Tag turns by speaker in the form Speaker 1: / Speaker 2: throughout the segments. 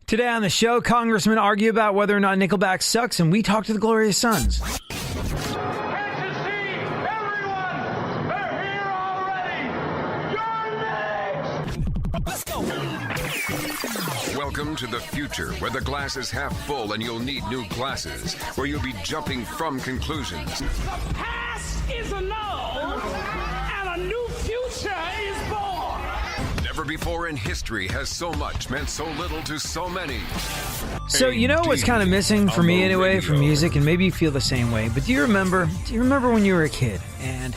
Speaker 1: Today on the show, congressmen argue about whether or not Nickelback sucks, and we talk to the Glorious Sons.
Speaker 2: Welcome to the future, where the glass is half full and you'll need new glasses, where you'll be jumping from conclusions.
Speaker 3: The past is annulled, and a new future is born.
Speaker 2: Never before in history has so much meant so little to so many.
Speaker 1: So, you know what's kind of missing for me anyway from music, and maybe you feel the same way, but do you remember when you were a kid and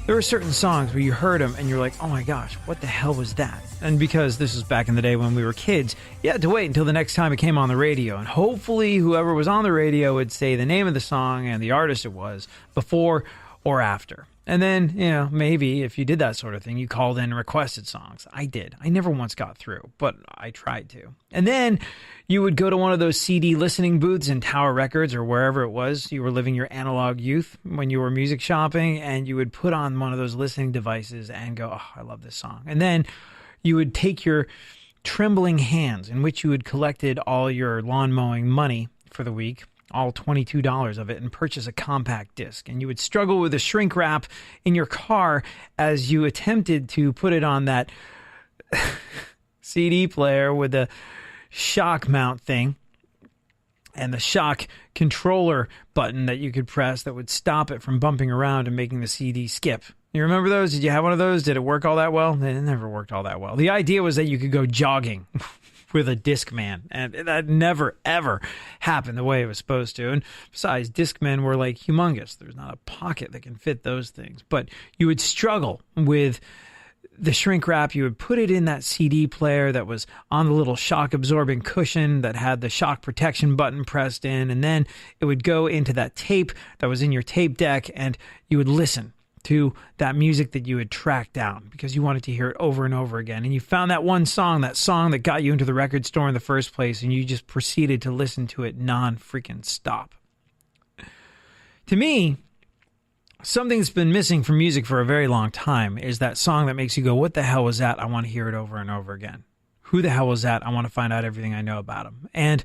Speaker 1: there were certain songs where you heard them and you're like, oh my gosh, what the hell was that? And because this was back in the day when we were kids, you had to wait until the next time it came on the radio. And hopefully whoever was on the radio would say the name of the song and the artist it was before or after. And then, you know, maybe if you did that sort of thing, you called in and requested songs. I did. I never once got through, but I tried to. And then you would go to one of those CD listening booths in Tower Records or wherever it was you were living your analog youth when you were music shopping, and you would put on one of those listening devices and go, oh, I love this song. And then you would take your trembling hands, in which you had collected all your lawn mowing money for the week, all $22 of it, and purchase a compact disc. And you would struggle with the shrink wrap in your car as you attempted to put it on that CD player with the shock mount thing and the shock controller button that you could press that would stop it from bumping around and making the CD skip. You remember those? Did you have one of those? Did it work all that well? It never worked all that well. The idea was that you could go jogging with a Discman, and that never, ever happened the way it was supposed to. And besides, Discmen were like humongous. There's not a pocket that can fit those things. But you would struggle with the shrink wrap. You would put it in that CD player that was on the little shock absorbing cushion that had the shock protection button pressed in, and then it would go into that tape that was in your tape deck, and you would listen to that music that you had tracked down because you wanted to hear it over and over again. And you found that one song, that got you into the record store in the first place, and you just proceeded to listen to it non-freaking stop. To me, something that's been missing from music for a very long time is that song that makes you go, what the hell was that? I want to hear it over and over again. Who the hell was that? I want to find out everything I know about him. And,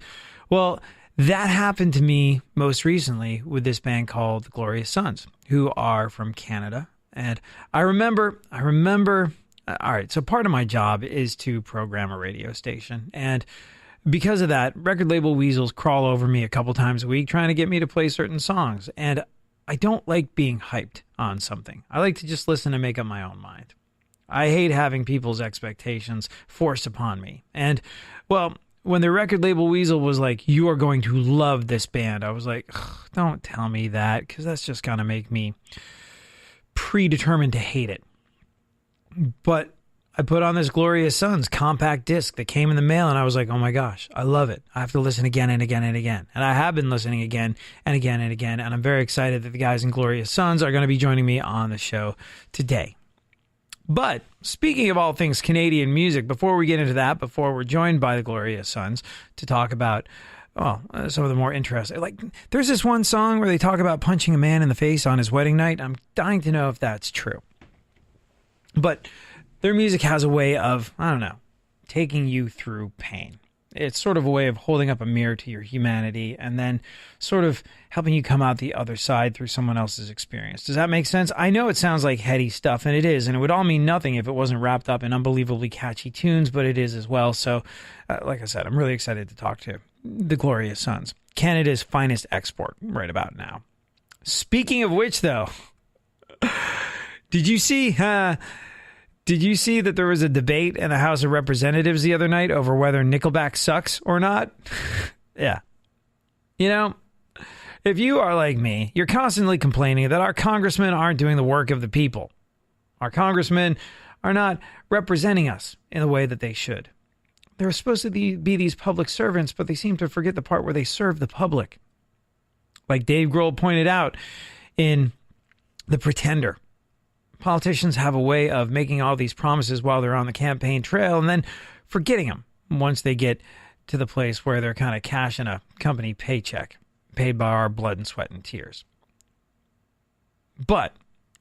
Speaker 1: well, that happened to me most recently with this band called the Glorious Sons, who are from Canada. And I remember, all right, so part of my job is to program a radio station. And because of that, record label weasels crawl over me a couple times a week trying to get me to play certain songs. And I don't like being hyped on something. I like to just listen and make up my own mind. I hate having people's expectations forced upon me. And, well, when the record label weasel was like, you are going to love this band, I was like, don't tell me that, because that's just going to make me predetermined to hate it. But I put on this Glorious Sons compact disc that came in the mail, and I was like, oh my gosh, I love it. I have to listen again and again and again. And I have been listening again and again and again, and I'm very excited that the guys in Glorious Sons are going to be joining me on the show today. But speaking of all things Canadian music, before we get into that, before we're joined by the Glorious Sons to talk about, some of the more interesting, like there's this one song where they talk about punching a man in the face on his wedding night. I'm dying to know if that's true. But their music has a way of, I don't know, taking you through pain. It's sort of a way of holding up a mirror to your humanity and then sort of helping you come out the other side through someone else's experience. Does that make sense? I know it sounds like heady stuff, and it is, and it would all mean nothing if it wasn't wrapped up in unbelievably catchy tunes, but it is as well. So, like I said, I'm really excited to talk to the Glorious Sons, Canada's finest export right about now. Speaking of which, though, did you see that there was a debate in the House of Representatives the other night over whether Nickelback sucks or not? Yeah. You know, if you are like me, you're constantly complaining that our congressmen aren't doing the work of the people. Our congressmen are not representing us in the way that they should. They're supposed to be these public servants, but they seem to forget the part where they serve the public. Like Dave Grohl pointed out in The Pretender. Politicians have a way of making all these promises while they're on the campaign trail and then forgetting them once they get to the place where they're kind of cashing a company paycheck paid by our blood and sweat and tears. But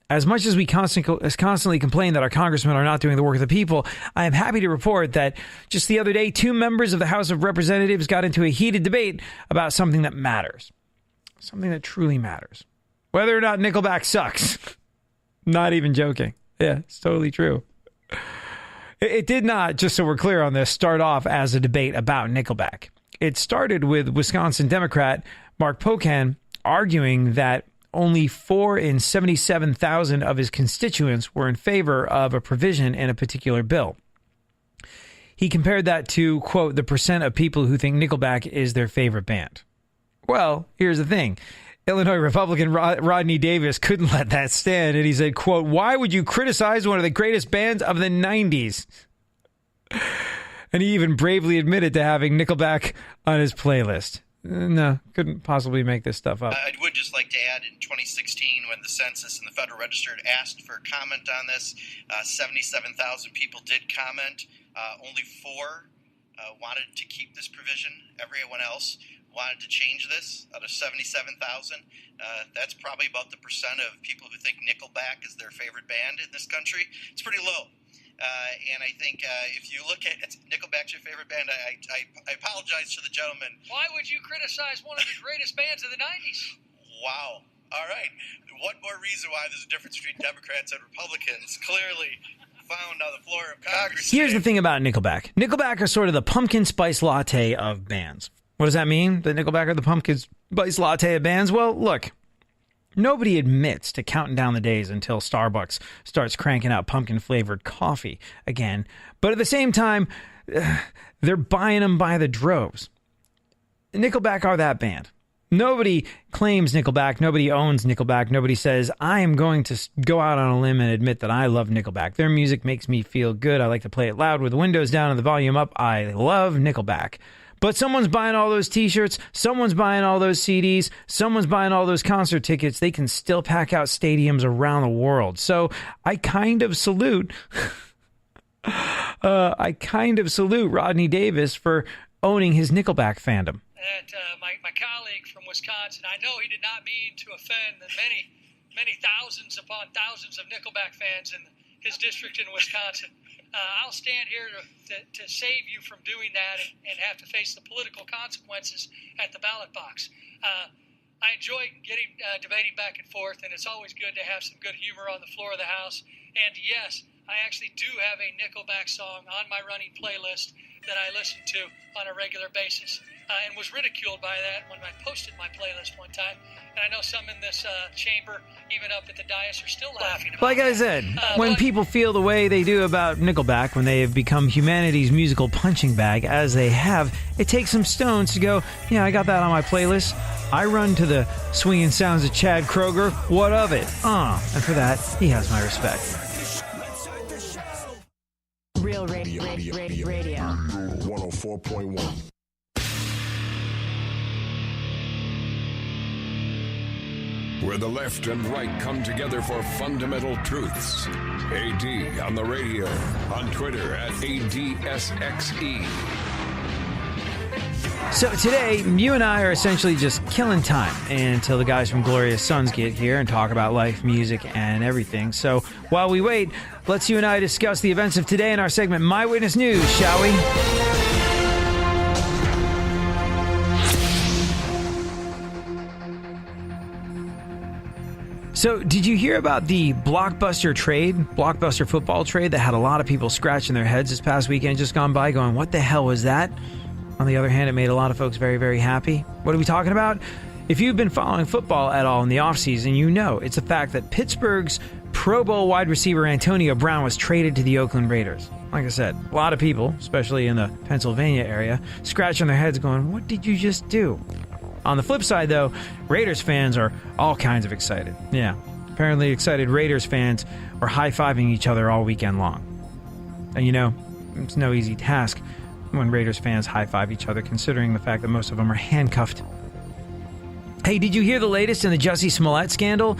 Speaker 1: As much as we constantly complain that our congressmen are not doing the work of the people, I am happy to report that just the other day, 2 members of the House of Representatives got into a heated debate about something that matters. Something that truly matters. Whether or not Nickelback sucks. Not even joking. Yeah, it's totally true. It did not, just so we're clear on this, start off as a debate about Nickelback. It started with Wisconsin Democrat Mark Pocan arguing that only 4 in 77,000 of his constituents were in favor of a provision in a particular bill. He compared that to, quote, the percent of people who think Nickelback is their favorite band. Well, here's the thing. Illinois Republican Rodney Davis couldn't let that stand, and he said, quote, why would you criticize one of the greatest bands of the 90s? And he even bravely admitted to having Nickelback on his playlist. No, couldn't possibly make this stuff up.
Speaker 4: I would just like to add, in 2016, when the census and the Federal Register had asked for comment on this, 77,000 people did comment. Only 4 wanted to keep this provision. Everyone else wanted to change this. Out of 77,000, that's probably about the percent of people who think Nickelback is their favorite band in this country. It's pretty low. And I think if you look at Nickelback's your favorite band, I apologize to the gentleman.
Speaker 5: Why would you criticize one of the greatest bands of the 90s?
Speaker 4: Wow. All right. One more reason why there's a difference between Democrats and Republicans clearly found on the floor of Congress.
Speaker 1: Here's the thing about Nickelback. Nickelback are sort of the pumpkin spice latte of bands. What does that mean? That Nickelback are the pumpkin spice latte of bands? Well, look. Nobody admits to counting down the days until Starbucks starts cranking out pumpkin-flavored coffee again. But at the same time, they're buying them by the droves. Nickelback are that band. Nobody claims Nickelback. Nobody owns Nickelback. Nobody says, I am going to go out on a limb and admit that I love Nickelback. Their music makes me feel good. I like to play it loud with the windows down and the volume up. I love Nickelback. But someone's buying all those t-shirts, someone's buying all those CDs, someone's buying all those concert tickets. They can still pack out stadiums around the world. So I kind of salute Rodney Davis for owning his Nickelback fandom.
Speaker 5: That my colleague from Wisconsin, I know he did not mean to offend the many thousands upon thousands of Nickelback fans in his district in Wisconsin. I'll stand here to save you from doing that and have to face the political consequences at the ballot box. I enjoy debating back and forth, and it's always good to have some good humor on the floor of the House. And yes, I actually do have a Nickelback song on my running playlist that I listen to on a regular basis, and was ridiculed by that when I posted my playlist one time. And I know some in this chamber, even up at the dais, are still laughing about
Speaker 1: Like I said, when people feel the way they do about Nickelback, when they have become humanity's musical punching bag, as they have, it takes some stones to go, yeah, I got that on my playlist. I run to the swinging sounds of Chad Kroeger. What of it? And for that, he has my respect.
Speaker 6: Real radio. 104.1.
Speaker 2: Where the left and right come together for fundamental truths. AD on the radio, on Twitter at ADSXE.
Speaker 1: So today, you and I are essentially just killing time until the guys from Glorious Sons get here and talk about life, music, and everything. So while we wait, let's you and I discuss the events of today in our segment My Witness News, shall we? So, did you hear about the blockbuster football trade that had a lot of people scratching their heads this past weekend just gone by going, what the hell was that? On the other hand, it made a lot of folks very, very happy. What are we talking about? If you've been following football at all in the offseason, you know it's a fact that Pittsburgh's Pro Bowl wide receiver Antonio Brown was traded to the Oakland Raiders. Like I said, a lot of people, especially in the Pennsylvania area, scratching their heads going, what did you just do? On the flip side, though, Raiders fans are all kinds of excited. Yeah, apparently excited Raiders fans were high-fiving each other all weekend long. And you know, it's no easy task when Raiders fans high-five each other, considering the fact that most of them are handcuffed. Hey, did you hear the latest in the Jussie Smollett scandal?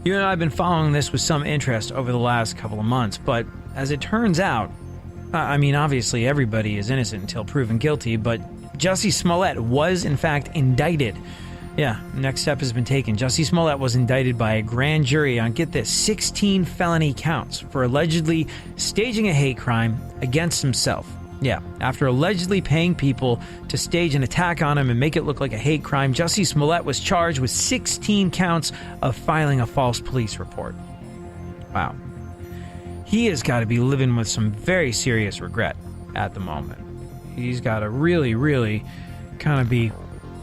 Speaker 1: You and I have been following this with some interest over the last couple of months, but as it turns out, obviously everybody is innocent until proven guilty, but Jussie Smollett was, in fact, indicted Yeah, next step has been taken. Jussie Smollett was indicted by a grand jury on, get this, 16 felony counts for allegedly staging a hate crime against himself. Yeah, after allegedly paying people to stage an attack on him and make it look like a hate crime, Jussie Smollett was charged with 16 counts of filing a false police report. Wow. He has got to be living with some very serious regret at the moment. He's got to really, really kind of be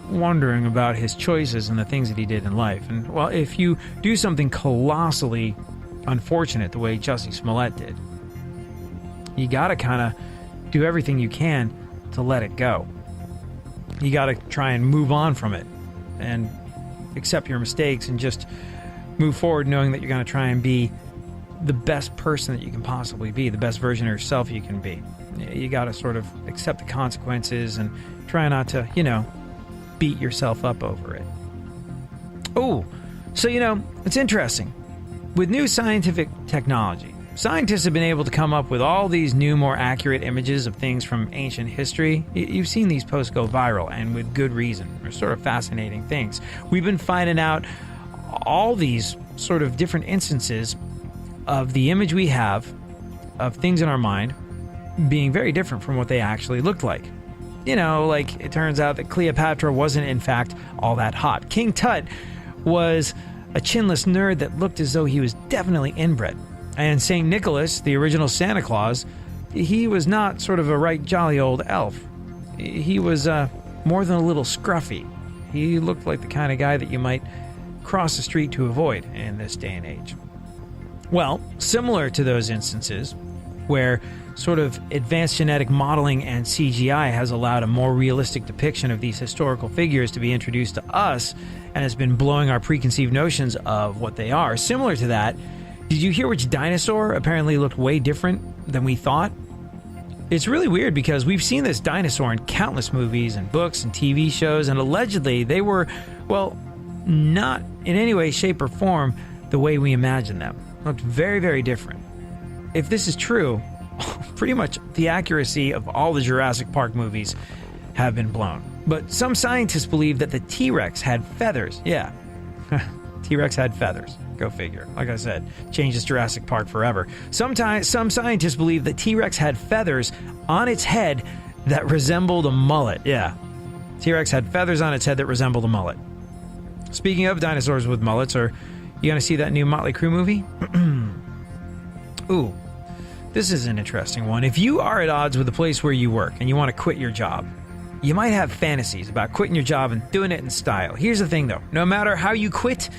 Speaker 1: wondering about his choices and the things that he did in life. And, well, if you do something colossally unfortunate the way Jussie Smollett did, you got to kind of do everything you can to let it go. You got to try and move on from it and accept your mistakes and just move forward knowing that you're going to try and be the best person that you can possibly be, the best version of yourself you can be. You got to sort of accept the consequences and try not to, beat yourself up over it. Oh, so, it's interesting. With new scientific technology, scientists have been able to come up with all these new, more accurate images of things from ancient history. You've seen these posts go viral, and with good reason. They're sort of fascinating things. We've been finding out all these sort of different instances of the image we have of things in our mind being very different from what they actually looked like. Like it turns out that Cleopatra wasn't in fact all that hot. King Tut was a chinless nerd that looked as though he was definitely inbred. And St. Nicholas, the original Santa Claus, he was not sort of a right jolly old elf. He was more than a little scruffy. He looked like the kind of guy that you might cross the street to avoid in this day and age. Well, similar to those instances where sort of advanced genetic modeling and CGI has allowed a more realistic depiction of these historical figures to be introduced to us and has been blowing our preconceived notions of what they are. Similar to that, did you hear which dinosaur apparently looked way different than we thought? It's really weird because we've seen this dinosaur in countless movies and books and TV shows, and allegedly they were, well, not in any way, shape, or form the way we imagine them. Looked very, very different. If this is true, pretty much the accuracy of all the Jurassic Park movies have been blown. But some scientists believe that the T-Rex had feathers. Yeah, T-Rex had feathers. Go figure. Like I said, changes Jurassic Park forever. Some scientists believe that T-Rex had feathers on its head that resembled a mullet. Yeah, T-Rex had feathers on its head that resembled a mullet. Speaking of dinosaurs with mullets, are you going to see that new Motley Crue movie? Ooh. This is an interesting one. If you are at odds with the place where you work and you want to quit your job, you might have fantasies about quitting your job and doing it in style. Here's the thing, though. No matter how you quit,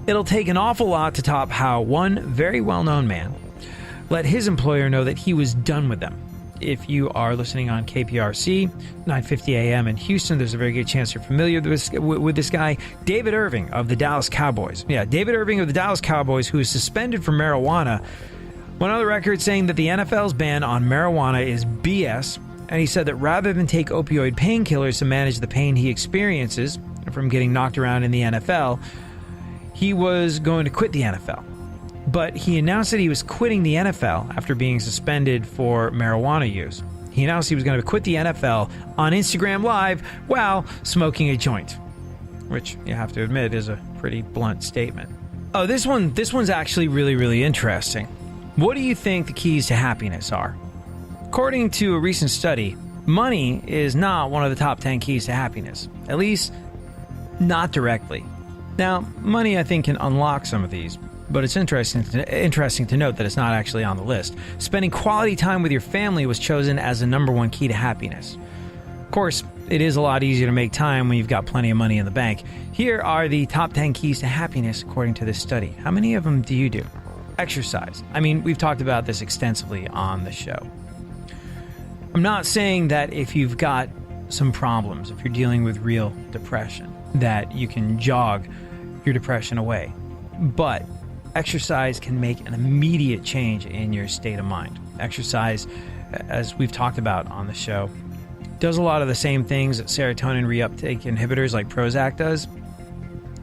Speaker 1: it'll take an awful lot to top how one very well-known man let his employer know that he was done with them. If you are listening on KPRC, 9:50 a.m. in Houston, there's a very good chance you're familiar with this guy, David Irving of the Dallas Cowboys. Yeah, David Irving of the Dallas Cowboys, who is suspended for marijuana, went on the record saying that the NFL's ban on marijuana is BS, and he said that rather than take opioid painkillers to manage the pain he experiences from getting knocked around in the NFL, he was going to quit the NFL. But he announced that he was quitting the NFL after being suspended for marijuana use. He announced he was going to quit the NFL on Instagram Live while smoking a joint, which you have to admit is a pretty blunt statement. Oh, this one's actually really, really interesting. What do you think the keys to happiness are? According to a recent study, money is not one of the top 10 keys to happiness. At least, not directly. Now, money I think can unlock some of these, but it's interesting to note that it's not actually on the list. Spending quality time with your family was chosen as the number one key to happiness. Of course, it is a lot easier to make time when you've got plenty of money in the bank. Here are the top 10 keys to happiness according to this study. How many of them do you do? Exercise. I mean, we've talked about this extensively on the show. I'm not saying that if you've got some problems, if you're dealing with real depression, that you can jog your depression away. But exercise can make an immediate change in your state of mind. Exercise, as we've talked about on the show, does a lot of the same things that serotonin reuptake inhibitors like Prozac does.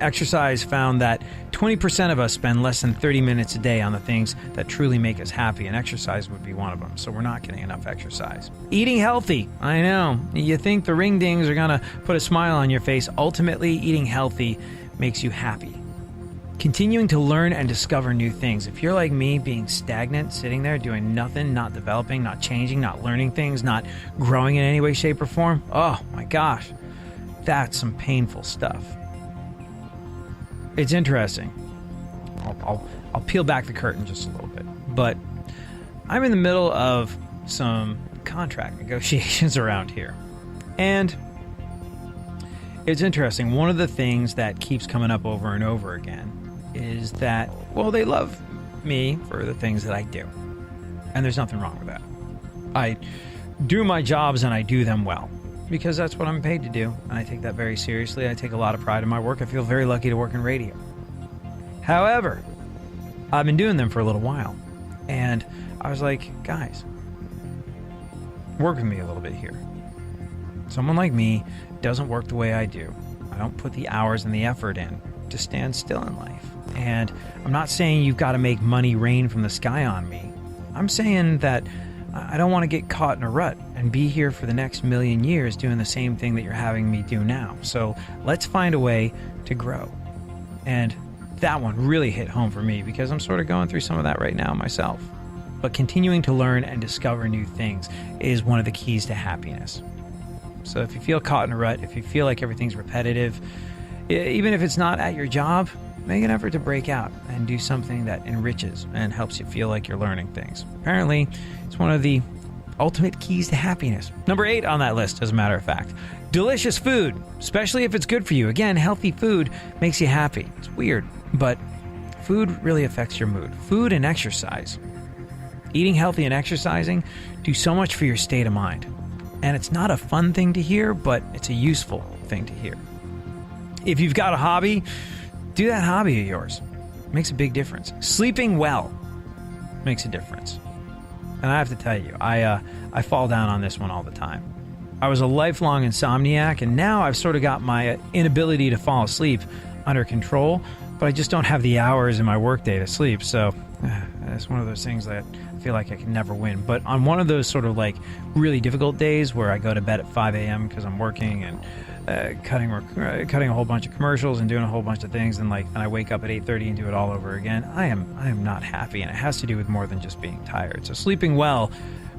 Speaker 1: Exercise found that 20% of us spend less than 30 minutes a day on the things that truly make us happy, and exercise would be one of them, so we're not getting enough exercise. Eating healthy. I know. You think the ring dings are going to put a smile on your face. Ultimately, eating healthy makes you happy. Continuing to learn and discover new things. If you're like me, being stagnant, sitting there doing nothing, not developing, not changing, not learning things, not growing in any way, shape, or form, oh my gosh, that's some painful stuff. It's interesting. I'll peel back the curtain just a little bit. But I'm in the middle of some contract negotiations around here. And it's interesting. One of the things that keeps coming up over and over again is that, well, they love me for the things that I do. And there's nothing wrong with that. I do my jobs and I do them well, because that's what I'm paid to do, and I take that very seriously. I take a lot of pride in my work. I feel very lucky to work in radio. However, I've been doing them for a little while, and I was like, guys, work with me a little bit here. Someone like me doesn't work the way I do. I don't put the hours and the effort in to stand still in life. And I'm not saying you've got to make money rain from the sky on me. I'm saying that I don't want to get caught in a rut and be here for the next million years doing the same thing that you're having me do now. So let's find a way to grow. And that one really hit home for me, because I'm sort of going through some of that right now myself. But continuing to learn and discover new things is one of the keys to happiness. So if you feel caught in a rut, if you feel like everything's repetitive, even if it's not at your job, make an effort to break out and do something that enriches and helps you feel like you're learning things. Apparently, it's one of the ultimate keys to happiness. Number 8 on that list, as a matter of fact. Delicious food, especially if it's good for you. Again, healthy food makes you happy. It's weird, but food really affects your mood. Food and exercise. Eating healthy and exercising do so much for your state of mind. And it's not a fun thing to hear, but it's a useful thing to hear. If you've got a hobby, do that hobby of yours. It makes a big difference. Sleeping well makes a difference. And I have to tell you, I fall down on this one all the time. I was a lifelong insomniac, and now I've sort of got my inability to fall asleep under control, but I just don't have the hours in my workday to sleep. So it's one of those things that I feel like I can never win. But on one of those sort of like really difficult days where I go to bed at 5 a.m. because I'm working and cutting a whole bunch of commercials and doing a whole bunch of things, and I wake up at 8:30 and do it all over again, I am not happy, and it has to do with more than just being tired. So sleeping well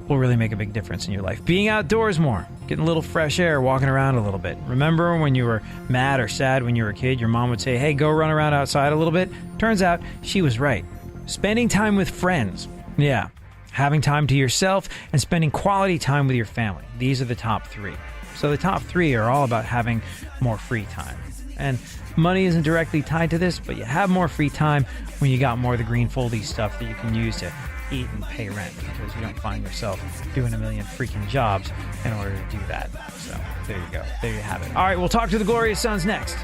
Speaker 1: will really make a big difference in your life. Being outdoors more, getting a little fresh air, walking around a little bit. Remember when you were mad or sad when you were a kid, your mom would say, hey, go run around outside a little bit? Turns out she was right. Spending time with friends. Yeah. Having time to yourself and spending quality time with your family. These are the top 3. So the top 3 are all about having more free time. And money isn't directly tied to this, but you have more free time when you got more of the green foldy stuff that you can use to eat and pay rent, because you don't find yourself doing a million freaking jobs in order to do that. So there you go. There you have it. All right, we'll talk to the Glorious Sons next.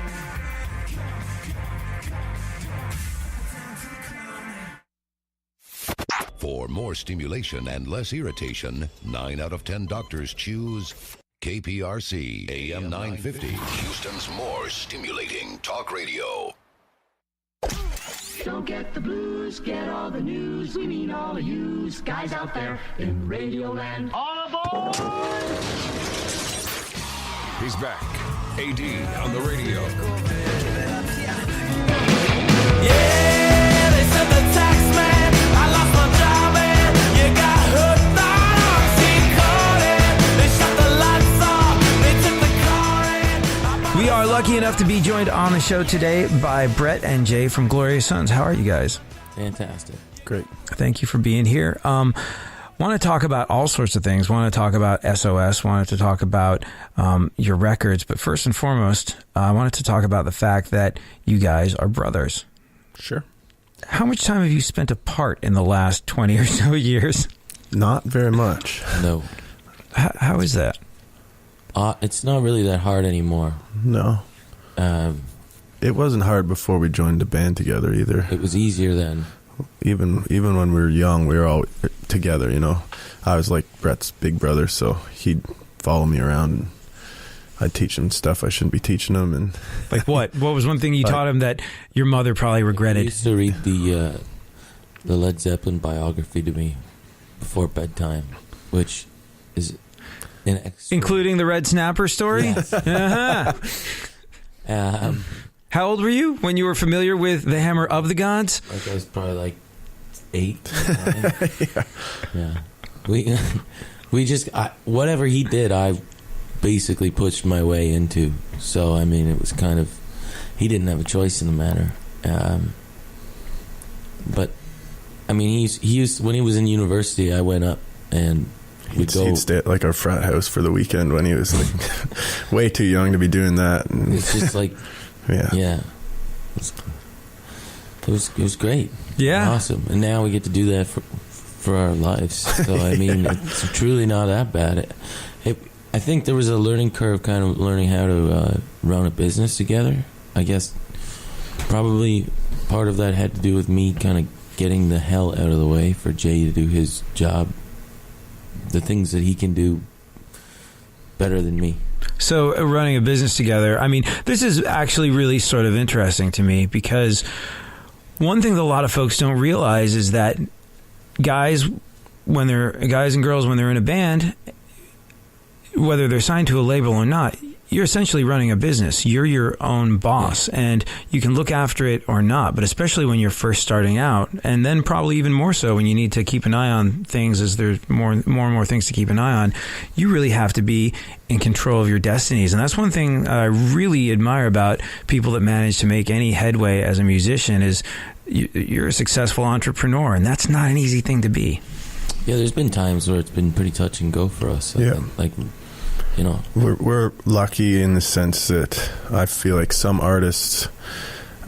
Speaker 6: For more stimulation and less irritation, 9 out of 10 doctors choose KPRC AM 950, Houston's more stimulating talk radio.
Speaker 7: Don't get the blues, get all the news. We mean all of you guys out there in Radioland. All aboard!
Speaker 2: He's back. AD on the radio.
Speaker 8: Yeah, they said the tax man, I lost my job and you got hooked on oxycodone. They shut the lights off, they took the car in.
Speaker 1: We are lucky enough to be joined on the show today by Brett and Jay from Glorious Sons. How are you guys?
Speaker 9: Fantastic.
Speaker 10: Great.
Speaker 1: Thank you for being here. Want to talk about all sorts of things. Want to talk about SOS. Wanted to talk about your records. But first and foremost, I wanted to talk about the fact that you guys are brothers.
Speaker 10: Sure.
Speaker 1: How much time have you spent apart in the last 20 or so years?
Speaker 10: Not very much.
Speaker 9: No.
Speaker 1: How is that?
Speaker 9: It's not really that hard anymore.
Speaker 10: No. It wasn't hard before we joined the band together either.
Speaker 9: It was easier then.
Speaker 10: Even when we were young, we were all together, you know. I was like Brett's big brother, so he'd follow me around. And I teach him stuff I shouldn't be teaching him. And
Speaker 1: Like what? What was one thing you taught him that your mother probably regretted?
Speaker 9: He used to read the Led Zeppelin biography to me before bedtime, which is an extra...
Speaker 1: Including the Red Snapper story?
Speaker 9: Yes.
Speaker 1: Uh-huh. How old were you when you were familiar with the Hammer of the Gods?
Speaker 9: Like I was probably like 8. 9. Yeah. We just whatever he did, I basically pushed my way into. So I mean, it was kind of, he didn't have a choice in the matter. But I mean, he used, when he was in university, I went up and he'd
Speaker 10: stay at like our frat house for the weekend when he was like way too young to be doing that. And
Speaker 9: it's just like, yeah. It was great.
Speaker 1: Yeah.
Speaker 9: Awesome. And now we get to do that for our lives. So, I mean, it's truly not that bad. I think there was a learning curve, kind of learning how to run a business together. I guess probably part of that had to do with me kind of getting the hell out of the way for Jay to do his job. The things that he can do better than me.
Speaker 1: So running a business together, I mean, this is actually really sort of interesting to me, because one thing that a lot of folks don't realize is that guys and girls, when they're in a band, whether they're signed to a label or not, you're essentially running a business. You're your own boss, and you can look after it or not, but especially when you're first starting out, and then probably even more so when you need to keep an eye on things as there's more and more things to keep an eye on, you really have to be in control of your destinies. And that's one thing I really admire about people that manage to make any headway as a musician is you're a successful entrepreneur, and that's not an easy thing to be.
Speaker 9: Yeah, there's been times where it's been pretty touch and go for us. I think. Like, you know,
Speaker 10: we're lucky in the sense that I feel like some artists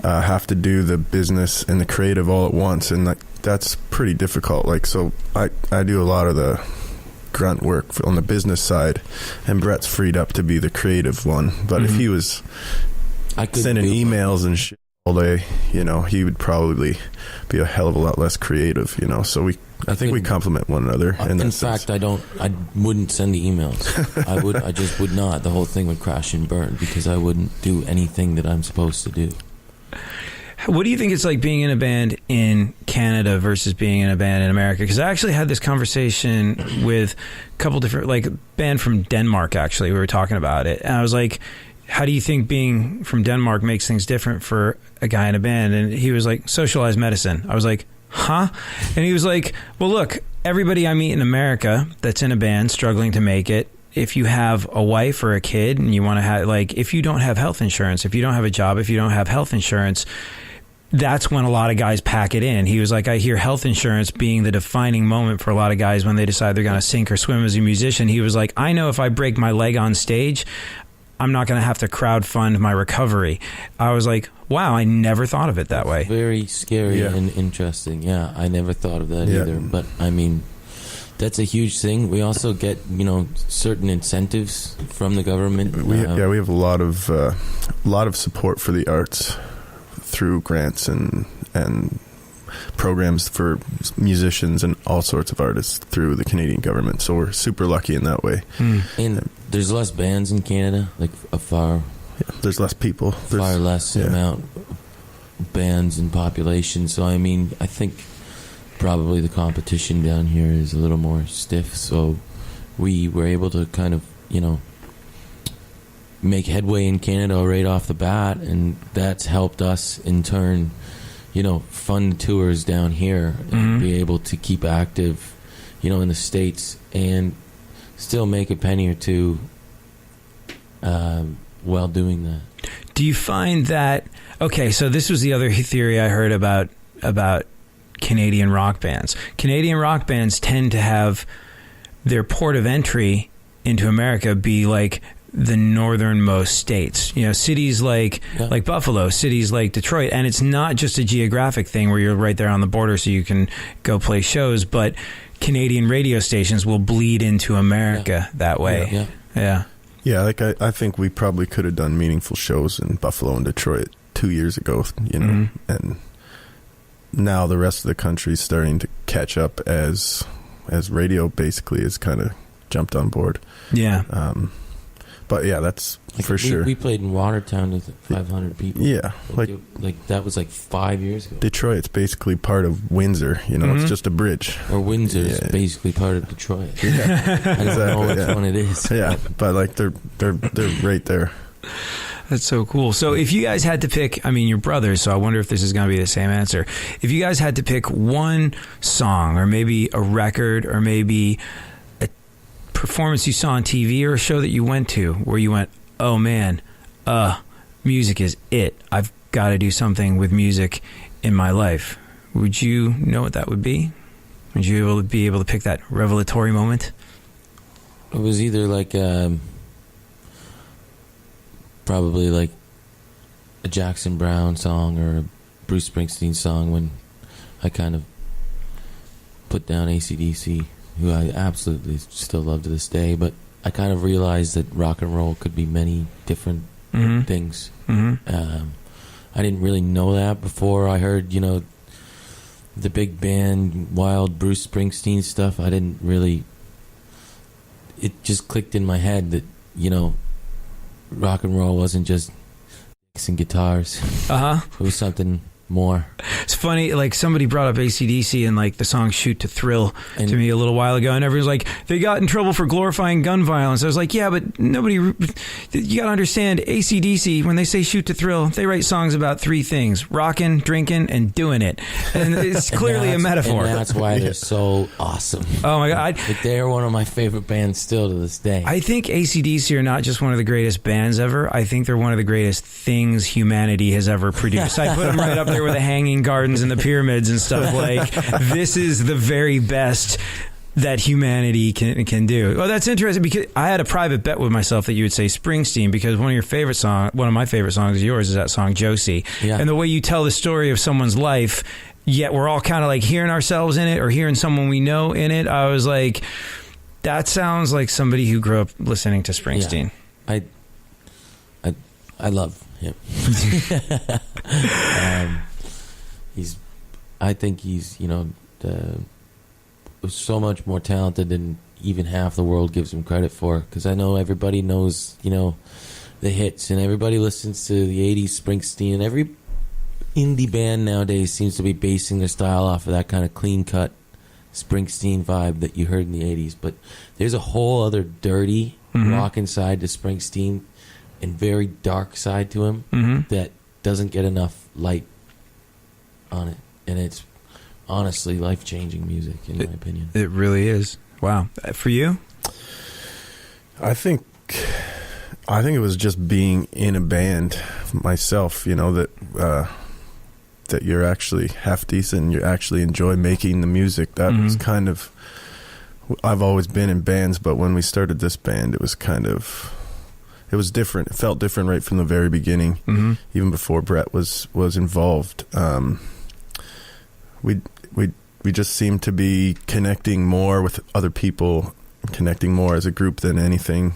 Speaker 10: have to do the business and the creative all at once, and like that's pretty difficult. Like, so I do a lot of the grunt work on the business side, and Brett's freed up to be the creative one. But if he was sending emails and shit all day, you know, he would probably be a hell of a lot less creative, you know. So I think we complement one another.
Speaker 9: In fact, I wouldn't send the emails. I just would not. The whole thing would crash and burn because I wouldn't do anything that I'm supposed to do.
Speaker 1: What do you think it's like being in a band in Canada versus being in a band in America? Because I actually had this conversation with a couple different, like, band from Denmark, actually. We were talking about it. And I was like, how do you think being from Denmark makes things different for a guy in a band? And he was like, socialized medicine. I was like, huh? And he was like, well, look, everybody I meet in America that's in a band struggling to make it, if you have a wife or a kid and you want to have, like, if you don't have health insurance, if you don't have a job, if you don't have health insurance, that's when a lot of guys pack it in. He was like, I hear health insurance being the defining moment for a lot of guys when they decide they're going to sink or swim as a musician. He was like, I know if I break my leg on stage, I'm not going to have to crowdfund my recovery. I was like, wow, I never thought of it that way.
Speaker 9: Very scary and interesting. Yeah, I never thought of that either. But, I mean, that's a huge thing. We also get, you know, certain incentives from the government.
Speaker 10: We have a lot of support for the arts through grants and programs for musicians and all sorts of artists through the Canadian government. So we're super lucky in that way.
Speaker 9: And there's less bands in Canada, like
Speaker 10: there's less people.
Speaker 9: Far less amount of bands and population. So, I mean, I think probably the competition down here is a little more stiff. So we were able to kind of, you know, make headway in Canada right off the bat, and that's helped us in turn, you know, fund tours down here and be able to keep active, you know, in the States and still make a penny or two while doing that.
Speaker 1: Do you find that, okay, so this was the other theory I heard about Canadian rock bands. Canadian rock bands tend to have their port of entry into America be like the northernmost states, you know, cities like Buffalo, cities like Detroit. And it's not just a geographic thing where you're right there on the border so you can go play shows, but Canadian radio stations will bleed into America that way.
Speaker 10: Yeah, like I think we probably could have done meaningful shows in Buffalo and Detroit 2 years ago, you know, and now the rest of the country is starting to catch up as radio basically has kind of jumped on board.
Speaker 1: Yeah.
Speaker 10: But But yeah, that's for sure.
Speaker 9: We played in Watertown with 500 people.
Speaker 10: Yeah,
Speaker 9: like that was like 5 years ago.
Speaker 10: Detroit, it's basically part of Windsor. You know, it's just a bridge.
Speaker 9: Or Windsor is basically part of Detroit.
Speaker 10: Yeah,
Speaker 9: I don't know which one it is.
Speaker 10: Yeah, but like they're right there.
Speaker 1: That's so cool. So if you guys had to pick, I mean, you're brothers, so I wonder if this is going to be the same answer. If you guys had to pick one song or maybe a record or maybe a performance you saw on TV or a show that you went to where you went, oh man, music is it. I've got to do something with music in my life. Would you know what that would be? Would you be able to pick that revelatory moment?
Speaker 9: It was either like probably like a Jackson Browne song or a Bruce Springsteen song when I kind of put down AC/DC, who I absolutely still love to this day, but I kind of realized that rock and roll could be many different things. I didn't really know that before I heard, the big band, wild Bruce Springsteen stuff. I didn't really... It just clicked in my head that, rock and roll wasn't just and guitars. It was something more.
Speaker 1: It's funny, like somebody brought up AC/DC and like the song Shoot to Thrill to me a little while ago, and everyone's like, they got in trouble for glorifying gun violence. I was like, yeah, but nobody, you gotta understand, AC/DC, when they say Shoot to Thrill, they write songs about three things: rocking, drinking, and doing it. And it's clearly a metaphor.
Speaker 9: And that's why they're so awesome.
Speaker 1: Oh my God.
Speaker 9: Like they're one of my favorite bands still to this day.
Speaker 1: I think AC/DC are not just one of the greatest bands ever. I think they're one of the greatest things humanity has ever produced. I put them right up there with the Hanging Gardens and the Pyramids and stuff. Like, this is the very best that humanity can do. Oh, that's interesting, because I had a private bet with myself that you would say Springsteen, because one of my favorite songs of yours is that song Josie. Yeah. And the way you tell the story of someone's life, yet we're all kind of like hearing ourselves in it or hearing someone we know in it. I was like, that sounds like somebody who grew up listening to Springsteen.
Speaker 9: Yeah. I love him. I think he's so much more talented than even half the world gives him credit for, because I know everybody knows the hits and everybody listens to the 80s Springsteen, and every indie band nowadays seems to be basing their style off of that kind of clean cut Springsteen vibe that you heard in the 80s. But there's a whole other dirty rockin' side to Springsteen and very dark side to him that doesn't get enough light on it, and it's honestly life-changing music in my opinion. It
Speaker 1: really is. Wow. For you?
Speaker 10: I think it was just being in a band myself, that you're actually half decent, you actually enjoy making the music. That was kind of, I've always been in bands, but when we started this band, it was different. It felt different right from the very beginning, even before Brett was involved. We just seemed to be connecting more with other people, connecting more as a group than anything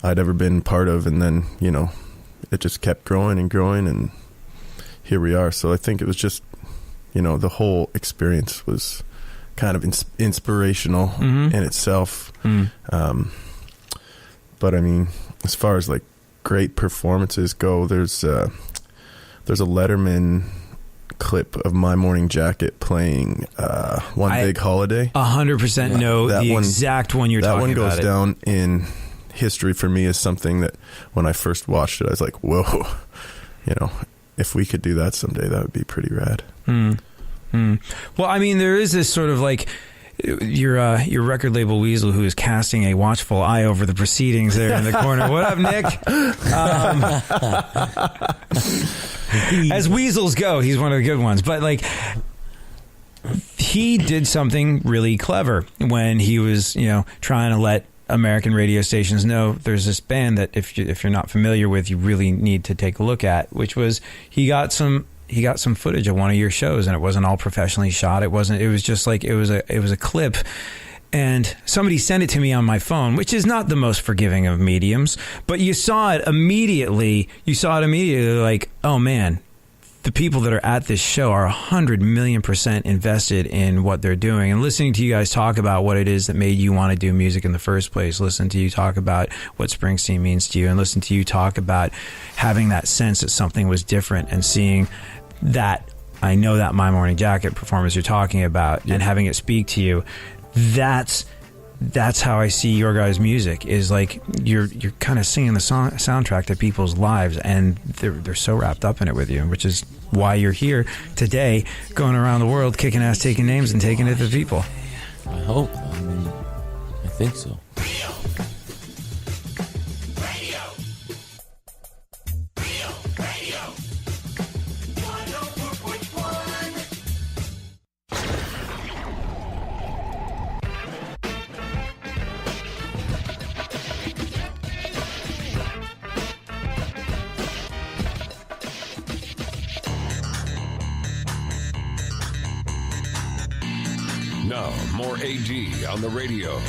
Speaker 10: I'd ever been part of. And then, it just kept growing and growing, and here we are. So I think it was just, the whole experience was kind of inspirational in itself. But I mean, as far as like great performances go, there's a Letterman clip of My Morning Jacket playing One Big Holiday.
Speaker 1: 100% know the exact one you're talking about.
Speaker 10: That one goes down in history for me as something that when I first watched it, I was like, whoa, if we could do that someday, that would be pretty rad.
Speaker 1: Well, I mean, there is this sort of like your record label Weasel, who is casting a watchful eye over the proceedings there in the corner. What up, Nick? As weasels go, he's one of the good ones. But like, he did something really clever when he was, trying to let American radio stations know there's this band that if you're not familiar with, you really need to take a look at. Which was, he got some footage of one of your shows, and it wasn't all professionally shot. It was just like, it was a clip, and somebody sent it to me on my phone, which is not the most forgiving of mediums, but you saw it immediately like, oh man, the people that are at this show are 100 million% invested in what they're doing. And listening to you guys talk about what it is that made you want to do music in the first place, listen to you talk about what Springsteen means to you, and listen to you talk about having that sense that something was different and seeing that, I know that My Morning Jacket performance you're talking about, and having it speak to you, that's how I see your guys' music, is like you're kind of singing the soundtrack to people's lives, and they're so wrapped up in it with you, which is why you're here today, going around the world, kicking ass, taking names, and taking it to people.
Speaker 9: I hope. I mean, I think so.
Speaker 2: Now, more AD on the radio.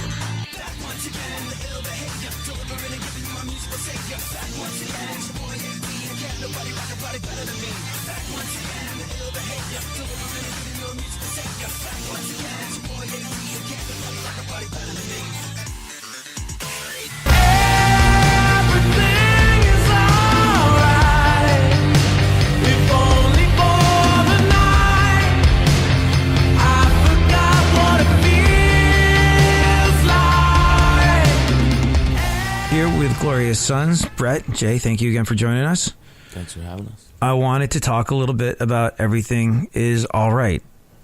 Speaker 1: Here with Glorious Sons, Brett, Jay, thank you again for joining us.
Speaker 9: Thanks for having us.
Speaker 1: I wanted to talk a little bit about Everything Is All Right.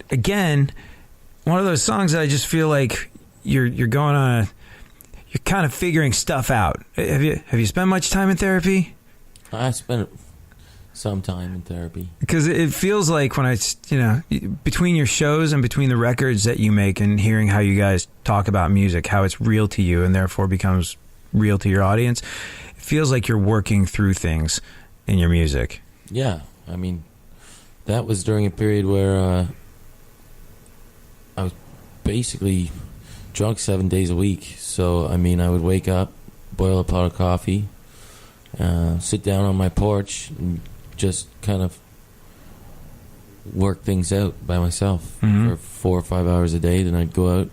Speaker 1: Again, one of those songs that I just feel like you're going on you're kind of figuring stuff out. Have you spent much time in therapy?
Speaker 9: I spent some time in therapy.
Speaker 1: Because it feels like when between your shows and between the records that you make and hearing how you guys talk about music, how it's real to you and therefore becomes real to your audience, it feels like you're working through things in your music.
Speaker 9: Yeah, I mean, that was during a period where I was basically drunk 7 days a week. So, I mean, I would wake up, boil a pot of coffee, sit down on my porch, and just kind of work things out by myself for 4 or 5 hours a day. Then I'd go out,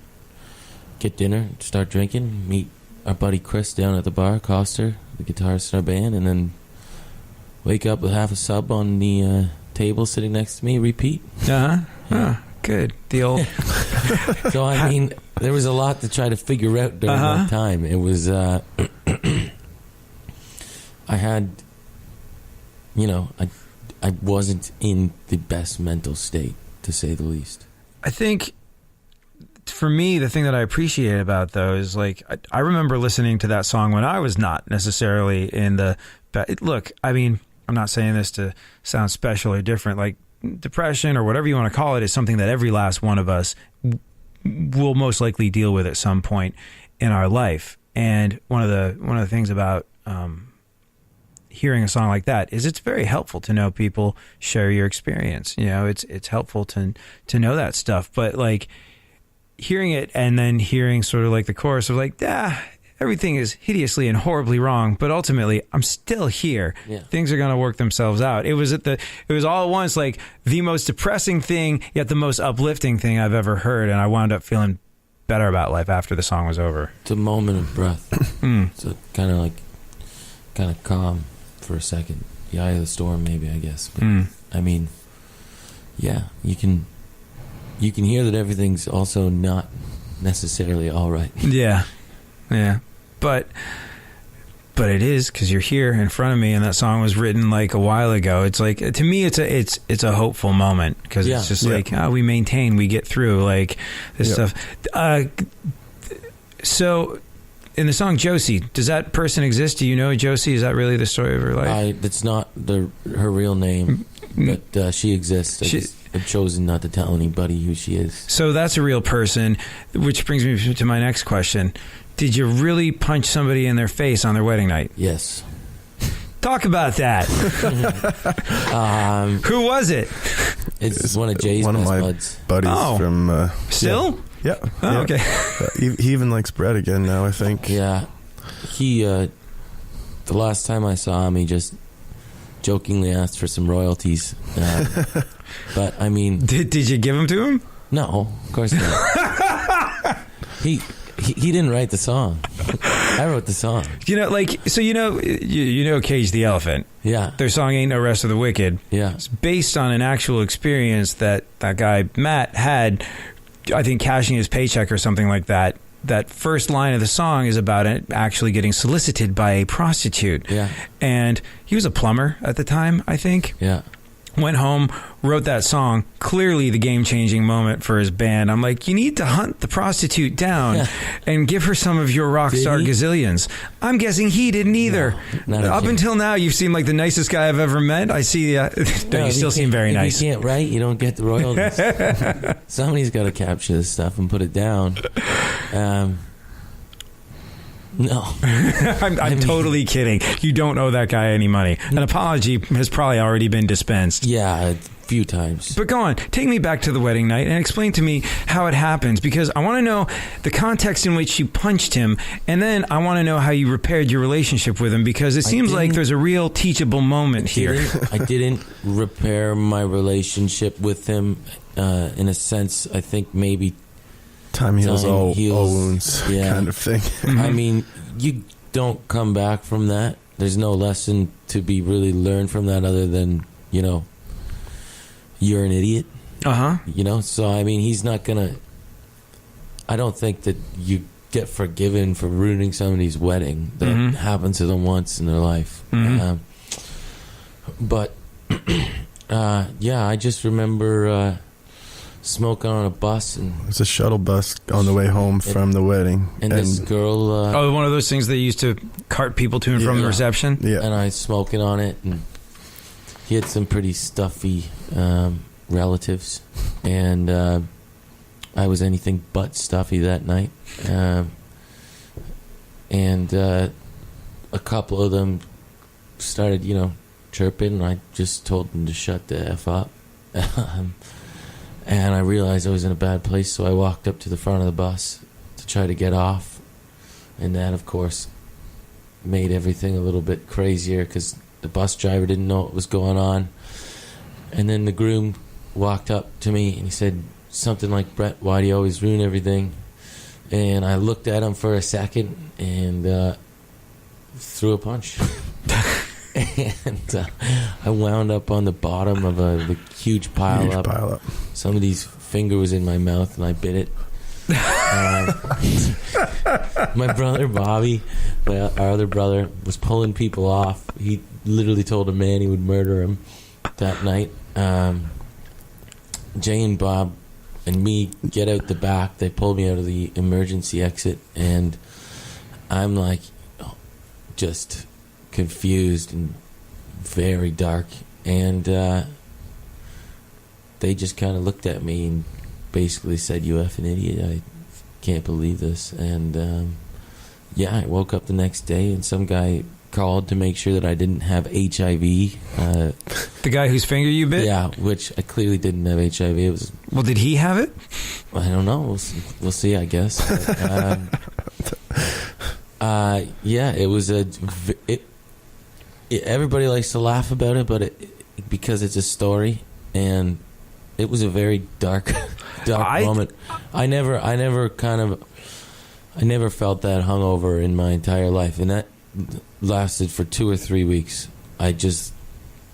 Speaker 9: get dinner, start drinking, meet our buddy Chris down at the bar, Coster, the guitarist in our band, and then wake up with half a sub on the table sitting next to me, repeat.
Speaker 1: Yeah. Good. The old...
Speaker 9: So, I mean, there was a lot to try to figure out during that time. It was, I had, I wasn't in the best mental state, to say the least.
Speaker 1: I think... For me, the thing that I appreciate about those, like, I remember listening to that song when I was not necessarily in the... Look, I mean, I'm not saying this to sound special or different. Like, depression or whatever you want to call it is something that every last one of us will most likely deal with at some point in our life. And one of the things about hearing a song like that is it's very helpful to know people share your experience. It's helpful to know that stuff. But, like... hearing it and then hearing sort of like the chorus of like, everything is hideously and horribly wrong, but ultimately I'm still here. Yeah. Things are going to work themselves out. It was all at once like the most depressing thing, yet the most uplifting thing I've ever heard. And I wound up feeling better about life after the song was over.
Speaker 9: It's a moment of breath. So kind of calm for a second. The eye of the storm, maybe, I guess. But, I mean, yeah, you can hear that everything's also not necessarily all right. Yeah. But it is, because you're here in front of me, and that song was written like a while ago. It's like, to me, it's a hopeful moment, because it's just like, we maintain, we get through, like this stuff. So, in the song Josie, does that person exist? Do you know Josie? Is that really the story of her life? That's not her real name, but she exists. I've chosen not to tell anybody who she is. So
Speaker 1: that's a real person, which brings me to my next question. Did you really punch somebody in their face on their wedding night?
Speaker 9: Yes.
Speaker 1: Talk about that. Who was it?
Speaker 9: It's one of Jay's best buds.
Speaker 10: Buddies from...
Speaker 1: Still?
Speaker 10: Yeah.
Speaker 1: Oh, okay.
Speaker 10: He even likes Brett again now, I think.
Speaker 9: Yeah. He, the last time I saw him, he just jokingly asked for some royalties. But, I mean...
Speaker 1: Did you give them to him?
Speaker 9: No, of course not. He didn't write the song. I wrote the song.
Speaker 1: You know Cage the Elephant.
Speaker 9: Yeah.
Speaker 1: Their song Ain't No Rest of the Wicked.
Speaker 9: Yeah.
Speaker 1: It's based on an actual experience that guy, Matt, had, I think, cashing his paycheck or something like that. That first line of the song is about it actually getting solicited by a prostitute.
Speaker 9: Yeah.
Speaker 1: And he was a plumber at the time, I think.
Speaker 9: Yeah.
Speaker 1: Went home, wrote that song, clearly the game-changing moment for his band. I'm like, you need to hunt the prostitute down and give her some of your rock star gazillions. I'm guessing he didn't either.
Speaker 9: No,
Speaker 1: Up until now, you've seemed like the nicest guy I've ever met. I see you still seem very nice.
Speaker 9: If you can't write, you don't get the royalties. Somebody's got to capture this stuff and put it down. No.
Speaker 1: I'm totally kidding. You don't owe that guy any money. An apology has probably already been dispensed.
Speaker 9: Yeah, a few times.
Speaker 1: But go on. Take me back to the wedding night and explain to me how it happens, because I want to know the context in which you punched him, and then I want to know how you repaired your relationship with him, because it seems like there's a real teachable moment here.
Speaker 9: I didn't repair my relationship with him in a sense. I think maybe...
Speaker 10: Time heals all wounds, kind of thing.
Speaker 9: I mean, you don't come back from that. There's no lesson to be really learned from that other than, you're an idiot. So, I mean, he's not going to... I don't think that you get forgiven for ruining somebody's wedding. That happened to them once in their life. But, I just remember... smoking on a bus, and
Speaker 10: it was a shuttle bus on the way home from the wedding,
Speaker 9: and this girl
Speaker 1: one of those things they used to cart people to and from the reception,
Speaker 10: and
Speaker 9: I smoking on it, and he had some pretty stuffy relatives, and I was anything but stuffy that night, and a couple of them started chirping, and I just told them to shut the F up. And I realized I was in a bad place, so I walked up to the front of the bus to try to get off. And that, of course, made everything a little bit crazier because the bus driver didn't know what was going on. And then the groom walked up to me and he said something like, "Brett, why do you always ruin everything?" And I looked at him for a second and threw a punch. And I wound up on the bottom of the huge pile up. Somebody's finger was in my mouth and I bit it. My brother Bobby, our other brother, was pulling people off. He literally told a man he would murder him that night. Jay and Bob and me get out the back. They pulled me out of the emergency exit, and I'm like, just confused and very dark, and they just kind of looked at me and basically said, "You effing idiot, I can't believe this." And I woke up the next day and some guy called to make sure that I didn't have HIV.
Speaker 1: The guy whose finger you bit?
Speaker 9: Yeah, which I clearly didn't have HIV. It was.
Speaker 1: Well, did he have it?
Speaker 9: I don't know. We'll see, I guess. It was everybody likes to laugh about it, but because it's a story, and it was a very dark moment. I never felt that hungover in my entire life, and that lasted for 2 or 3 weeks.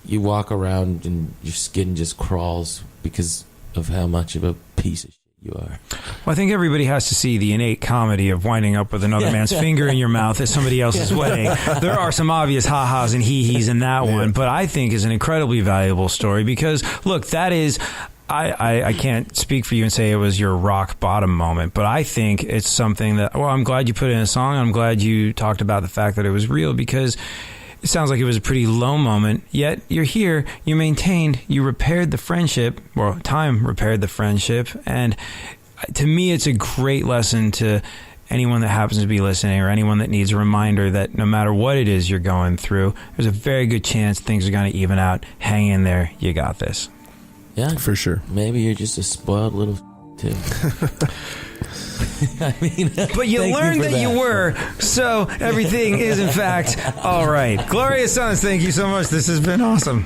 Speaker 9: You walk around and your skin just crawls because of how much of a piece of shit you are.
Speaker 1: Well, I think everybody has to see the innate comedy of winding up with another man's finger in your mouth at somebody else's wedding. There are some obvious ha-has and hee-hees in that one, but I think is an incredibly valuable story because, look, that is... I can't speak for you and say it was your rock bottom moment, but I think it's something that, I'm glad you put it in a song. I'm glad you talked about the fact that it was real because it sounds like it was a pretty low moment, yet you're here, you maintained, you repaired the friendship, or time repaired the friendship, and to me it's a great lesson to anyone that happens to be listening or anyone that needs a reminder that no matter what it is you're going through, there's a very good chance things are going to even out. Hang in there, you got this.
Speaker 9: Yeah,
Speaker 10: for sure.
Speaker 9: Maybe you're just a spoiled little too. I mean,
Speaker 1: but you learned that you were, so everything is in fact all right. Glorious Sons, thank you so much. This has been awesome.